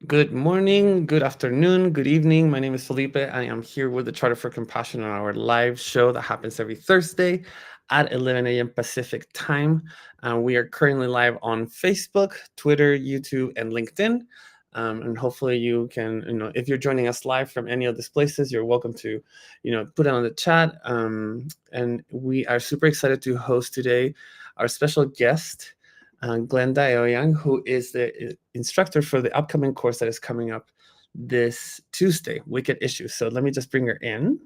Good morning, good afternoon, good evening. My name is Felipe. I am here with the Charter for Compassion on our live show that happens every Thursday at 11 a.m. Pacific time. We are currently live on Facebook, Twitter, YouTube, and LinkedIn. And hopefully you can, if you're joining us live from any of these places, you're welcome to, put it on the chat. And we are super excited to host today our special guest, Glenda Eoyang, who is the instructor for the upcoming course that is coming up this Tuesday, Wicked Issues. So let me just bring her in.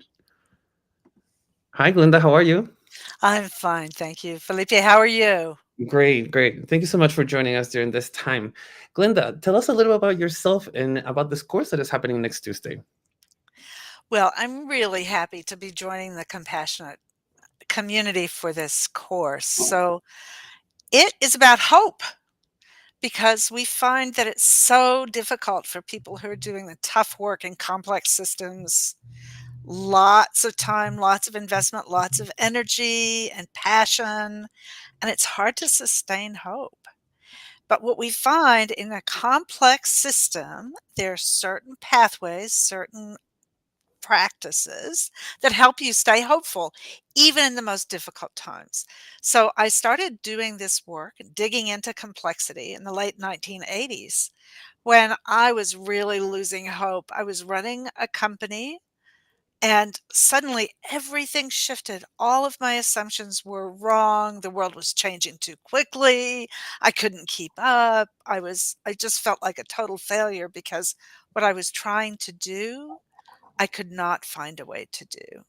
Hi, Glenda. How are you? I'm fine, thank you. Felipe, how are you? Great, great. Thank you so much for joining us during this time. Glenda, tell us a little about yourself and about this course that is happening next Tuesday. Well, I'm really happy to be joining the compassionate community for this course. So it is about hope because we find that it's so difficult for people who are doing the tough work in complex systems. Lots of time, lots of investment, lots of energy and passion, and it's hard to sustain hope. But what we find in a complex system, there are certain pathways, certain practices that help you stay hopeful, even in the most difficult times. So I started doing this work, digging into complexity in the late 1980s when I was really losing hope. I was running a company and suddenly everything shifted. All of my assumptions were wrong. The world was changing too quickly. I couldn't keep up. I just felt like a total failure because what I was trying to do, I could not find a way to do.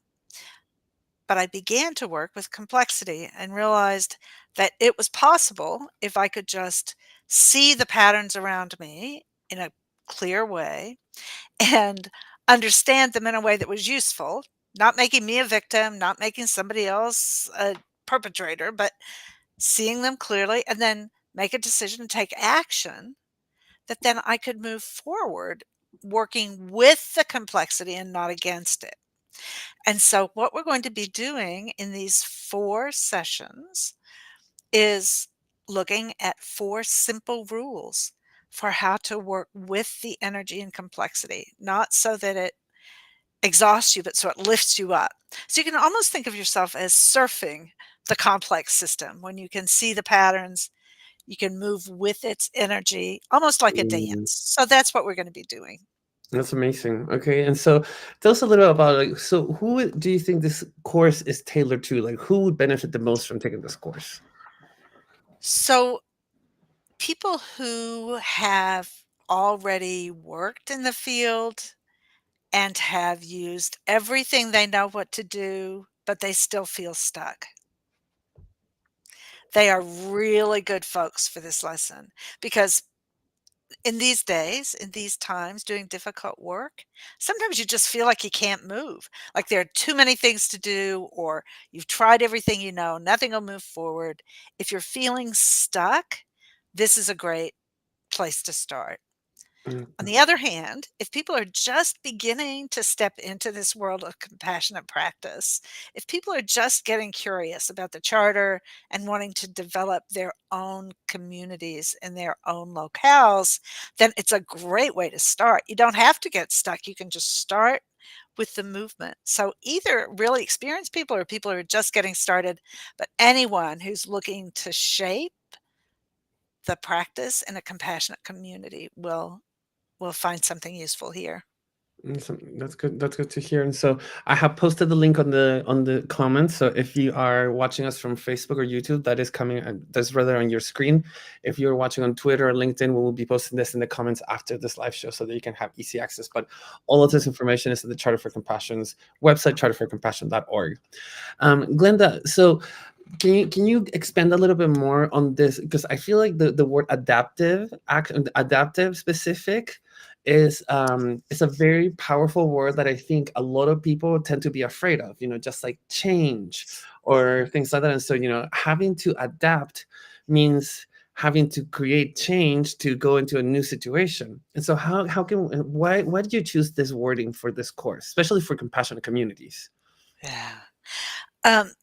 But I began to work with complexity and realized that it was possible if I could just see the patterns around me in a clear way and understand them in a way that was useful, not making me a victim, not making somebody else a perpetrator, but seeing them clearly and then make a decision and take action that then I could move forward working with the complexity and not against it. And so, what we're going to be doing in these 4 sessions is looking at 4 simple rules for how to work with the energy and complexity, not so that it exhausts you, but so it lifts you up. So, you can almost think of yourself as surfing the complex system when you can see the patterns. You can move with its energy almost like a dance. Mm, So that's what we're going to be doing. that's amazing. Okay, and so tell us a little about who do you think this course is tailored to? Like, who would benefit the most from taking this course? So people who have already worked in the field and have used everything they know what to do, but they still feel stuck. They are really good folks for this lesson because in these days, in these times, doing difficult work, sometimes you just feel like you can't move. Like there are too many things to do, or you've tried everything you know, nothing will move forward. If you're feeling stuck, this is a great place to start. On Mm, the other hand, if people are just beginning to step into this world of compassionate practice, if people are just getting curious about the charter and wanting to develop their own communities in their own locales, then it's a great way to start. You don't have to get stuck. You can just start with the movement. So either really experienced people or people who are just getting started, but anyone who's looking to shape the practice in a compassionate community will find something useful here. That's good. That's good to hear. And so I have posted the link on the comments. So if you are watching us from Facebook or YouTube, that is coming. That's rather on your screen. If you're watching on Twitter or LinkedIn, we will be posting this in the comments after this live show, so that you can have easy access. But all of this information is at the Charter for Compassion's website, charterforcompassion.org. Glenda, so can you expand a little bit more on this, because I feel like the word adaptive specific is a very powerful word that I think a lot of people tend to be afraid of, just like change or things like that. And so, having to adapt means having to create change to go into a new situation. And so why did you choose this wording for this course, especially for compassionate communities? Yeah. Um,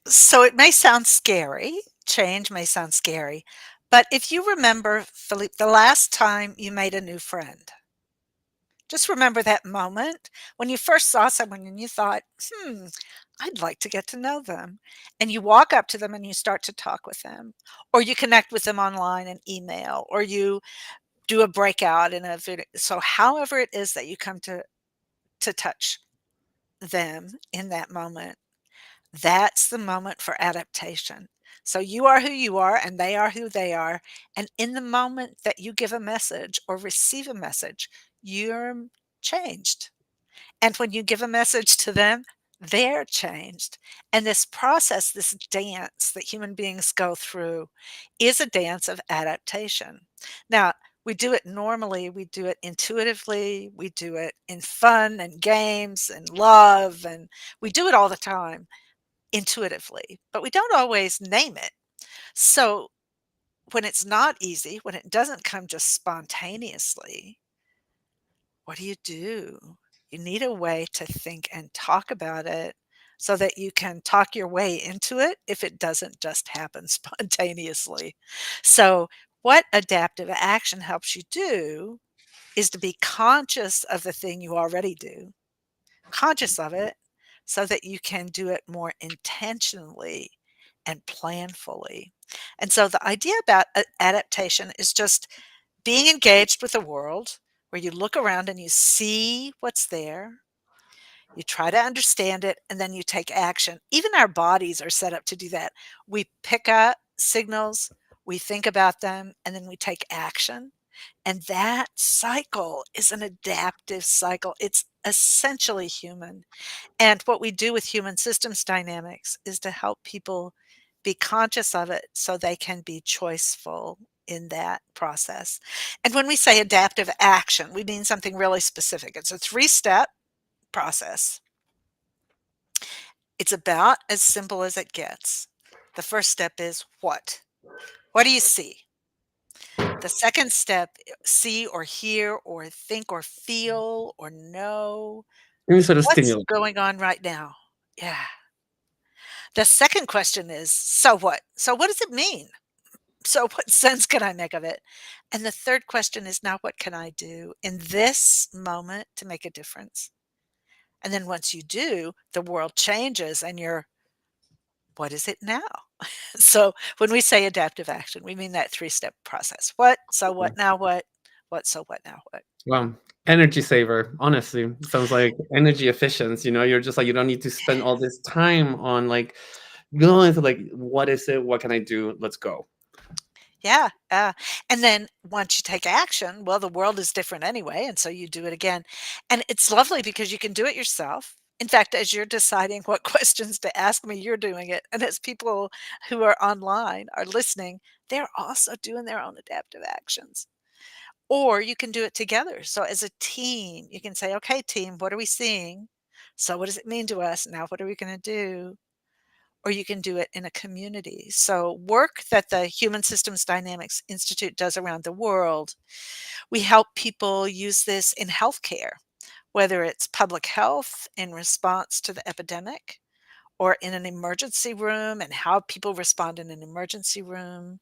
so it may sound scary. Change may sound scary, But if you remember, Philippe, the last time you made a new friend, just remember that moment when you first saw someone and you thought, I'd like to get to know them. And you walk up to them and you start to talk with them, or you connect with them online and email, or you do a breakout in a video. So, however it is that you come to touch them in that moment, that's the moment for adaptation. So you are who you are and they are who they are. And in the moment that you give a message or receive a message, you're changed. And when you give a message to them, they're changed. And this process, this dance that human beings go through, is a dance of adaptation. Now, we do it normally, we do it intuitively, we do it in fun and games and love, and we do it all the time intuitively, but we don't always name it. So when it's not easy, when it doesn't come just spontaneously, what do? You need a way to think and talk about it so that you can talk your way into it if it doesn't just happen spontaneously. So, what adaptive action helps you do is to be conscious of the thing you already do, conscious of it so that you can do it more intentionally and planfully. And so the idea about adaptation is just being engaged with the world where you look around and you see what's there, you try to understand it, and then you take action. Even our bodies are set up to do that. We pick up signals, we think about them, and then we take action. And that cycle is an adaptive cycle. It's essentially human. And what we do with human systems dynamics is to help people be conscious of it so they can be choiceful in that process. And when we say adaptive action, we mean something really specific. It's a three-step process. It's about as simple as it gets. The first step is what? What do you see? The second step, see or hear or think or feel or know. Any sort of What's stimulus. going on right now? Yeah. The second question is, so what? So what does it mean? So what sense can I make of it? And the third question is, now what can I do in this moment to make a difference? And then once you do, the world changes and you're, what is it now? So when we say adaptive action, we mean that three-step process. What, so what, now what, so what, now what? Wow. Energy saver, honestly. Sounds like energy efficient. You're just like, you don't need to spend all this time on like going to like, what is it? What can I do? Let's go. Yeah, and then once you take action, well, the world is different anyway, and so you do it again. And it's lovely because you can do it yourself. In fact, as you're deciding what questions to ask me, you're doing it. And as people who are online are listening, they're also doing their own adaptive actions. Or you can do it together. So as a team, you can say, okay, team, what are we seeing? So what does it mean to us? Now, what are we going to do? Or you can do it in a community. So, work that the Human Systems Dynamics Institute does around the world, we help people use this in healthcare, whether it's public health in response to the epidemic, or in an emergency room and how people respond in an emergency room,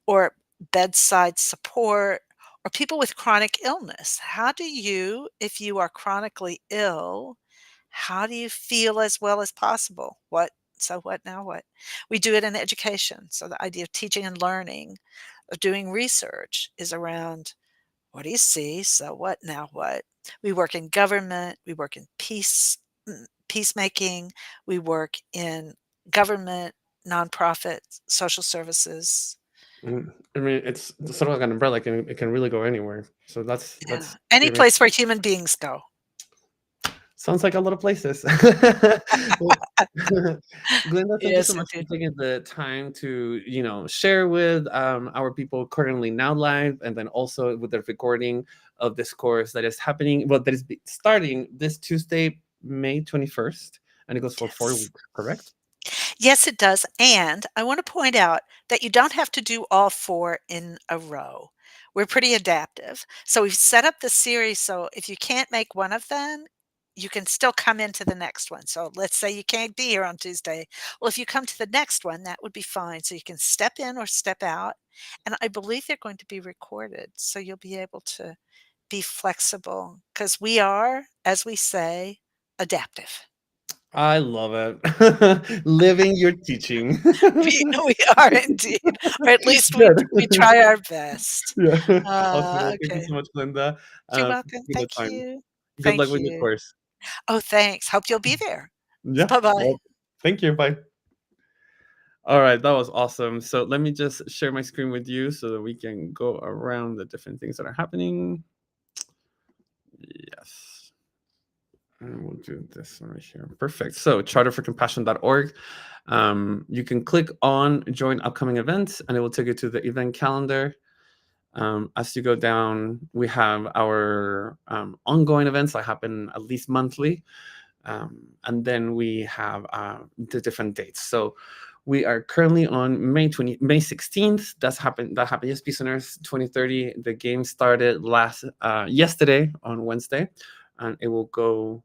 or bedside support, or people with chronic illness. How do you, if you are chronically ill, how do you feel as well as possible? What, so what, now what? We do it in education. So the idea of teaching and learning, of doing research is around what do you see? So what, now what? We work in government, we work in peacemaking, we work in government, nonprofits, social services. I mean, it's sort of like an umbrella. It can really go anywhere. So that's Yeah. that's Any pretty much place where human beings go. sounds like a lot of places. Well, Glenda, thank you so Yes, much for indeed. taking the time to, share with our people currently now live, and then also with the recording of this course that is happening, well, that is starting this Tuesday, May 21st, and it goes for four Yes. weeks, correct? Yes, it does. And I want to point out that you don't have to do all four in a row. We're pretty adaptive. So we've set up the series so if you can't make one of them, you can still come into the next one. So let's say you can't be here on Tuesday. Well, if you come to the next one, that would be fine. So you can step in or step out. And I believe they're going to be recorded. So you'll be able to be flexible because we are, as we say, adaptive. I love it. Living your teaching. We are indeed, or at least we Good. try our best. Yeah. Awesome. Well, thank you Okay. so much, Glenda, You're for welcome. taking the Thank time. you. Good luck Thank with your you. course. Oh, thanks. Hope you'll be there. Yeah. Bye-bye. Well, thank you. Bye. All right, that was awesome. So let me just share my screen with you so that we can go around the different things that are happening. Yes. And we'll do this one right here. Perfect. So charterforcompassion.org. You can click on join upcoming events and it will take you to the event calendar. As you go down, we have our ongoing events that happen at least monthly. And then we have the different dates. So we are currently on May 16th. That happened yes, Peace on Earth 2030. The game started yesterday on Wednesday, and it will go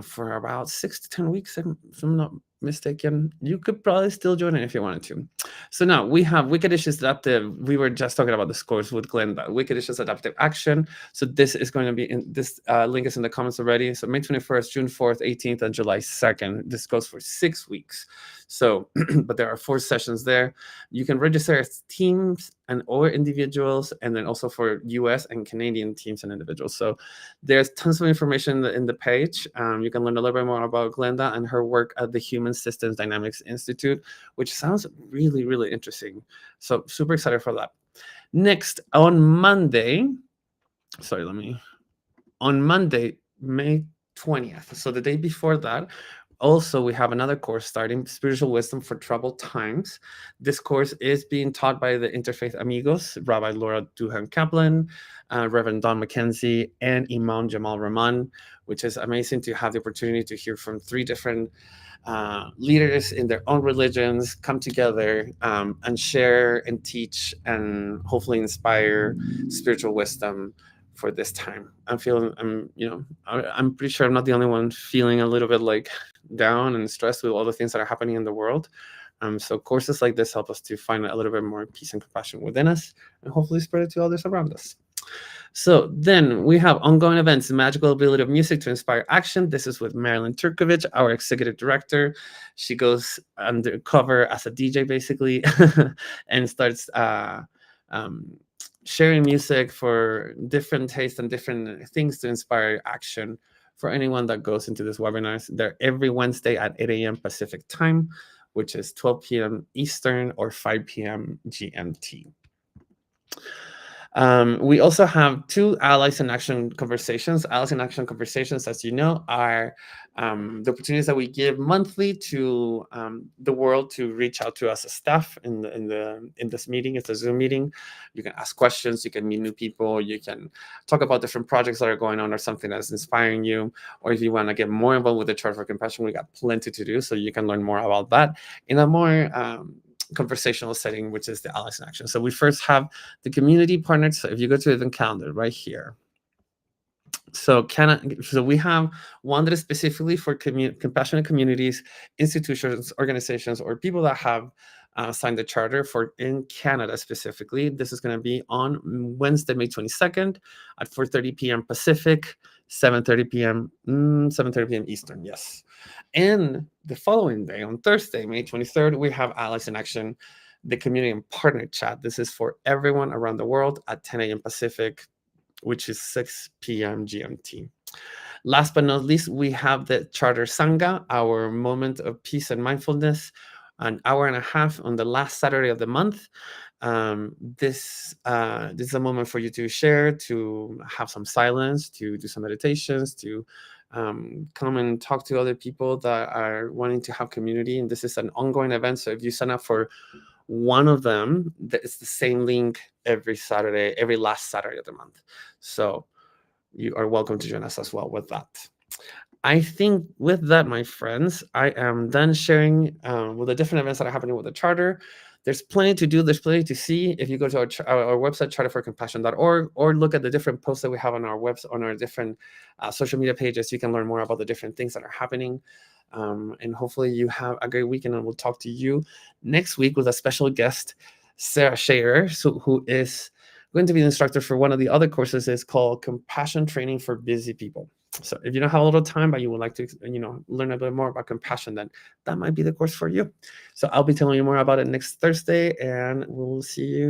for about 6 to 10 weeks, if I'm not mistaken. You could probably still join it if you wanted to. So now we have Wicked Issues Adaptive. We were just talking about the scores with Glenda. Wicked Issues Adaptive Action. So this is going to be in this link is in the comments already. So May 21st, June 4th, 18th, and July 2nd. This goes for 6 weeks. So, but there are 4 sessions there. You can register as teams and or individuals, and then also for US and Canadian teams and individuals. So there's tons of information in the page. You can learn a little bit more about Glenda and her work at the Human Systems Dynamics Institute, which sounds really, really interesting. So super excited for that. Next, on Monday, on Monday, May 20th. So the day before that, also we have another course starting, Spiritual Wisdom for Troubled Times. This course is being taught by the Interfaith Amigos, Rabbi Laura Duhan Kaplan, Reverend Don McKenzie, and Imam Jamal Rahman, which is amazing to have the opportunity to hear from 3 different leaders in their own religions come together and share and teach and hopefully inspire spiritual wisdom for this time. I'm pretty sure I'm not the only one feeling a little bit like down and stressed with all the things that are happening in the world. So courses like this help us to find a little bit more peace and compassion within us and hopefully spread it to others around us. So then we have ongoing events, the magical ability of music to inspire action. This is with Marilyn Turkovich, our executive director. She goes undercover as a DJ basically and starts um, sharing music for different tastes and different things to inspire action for anyone that goes into this webinars. They're every Wednesday at 8 a.m. Pacific time, which is 12 p.m. Eastern or 5 p.m. GMT. We also have 2 Allies in Action conversations. Allies in Action conversations, as you know, are the opportunities that we give monthly to the world to reach out to us as staff in this meeting. It's a Zoom meeting. You can ask questions. You can meet new people. You can talk about different projects that are going on or something that's inspiring you. Or if you want to get more involved with the Charter for Compassion, we got plenty to do. So you can learn more about that in a more conversational setting, which is the Allies in Action. So we first have the community partners. So if you go to event calendar right here, so we have one that is specifically for compassionate communities, institutions, organizations, or people that have signed the charter for in Canada specifically. This is going to be on Wednesday, May 22nd at 4:30 p.m. Pacific, 7:30 p.m. Eastern. Yes. And the following day, on Thursday, May 23rd, we have Allies in Action, the community and partner chat. This is for everyone around the world at 10 a.m. Pacific, which is 6 p.m. GMT. Last but not least, we have the Charter Sangha, our moment of peace and mindfulness, an hour and a half on the last Saturday of the month. This is a moment for you to share, to have some silence, to do some meditations, to come and talk to other people that are wanting to have community. And this is an ongoing event. So if you sign up for one of them, it's the same link every Saturday, every last Saturday of the month. So you are welcome to join us as well with that. I think with that, my friends, I am done sharing with the different events that are happening with the charter. there's plenty to do. There's plenty to see. If you go to our website, charterforcompassion.org, or look at the different posts that we have on our website, on our different social media pages, you can learn more about the different things that are happening. And hopefully you have a great weekend, and we'll talk to you next week with a special guest, Sarah Scherer, who is going to be the instructor for one of the other courses. It's called Compassion Training for Busy People. So if you don't have a little time, but you would like to, learn a bit more about compassion, then that might be the course for you. So I'll be telling you more about it next Thursday, and we'll see you